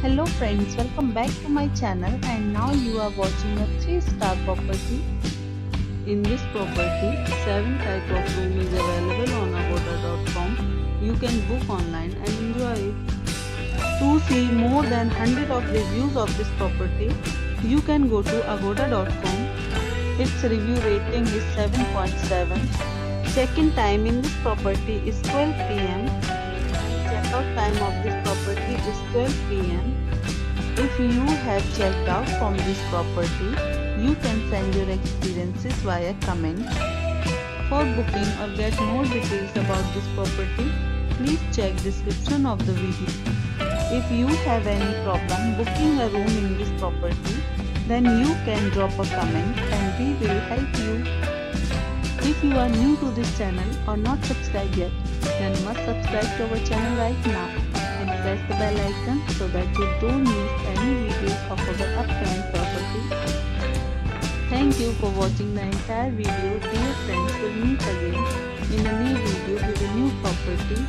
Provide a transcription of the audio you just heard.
Hello friends, welcome back to my channel and now you are watching a 3-star property. In this property, 7 type of room is available on agoda.com. You can book online and enjoy it. To see more than 100 of reviews of this property, you can go to agoda.com. Its review rating is 7.7. Check-in time in this property is 12 pm. Checkout time of this property is 12 pm. If you have checked out from this property, you can send your experiences via comment. For booking or get more details about this property, please check description of the video. If you have any problem booking a room in this property, then you can drop a comment and we will help you. If you are new to this channel or not subscribed yet, then must subscribe to our channel right now and press the bell icon so that you don't miss any videos of our upcoming property. Thank you for watching the entire video. Dear friends, we'll meet again in a new video with a new property.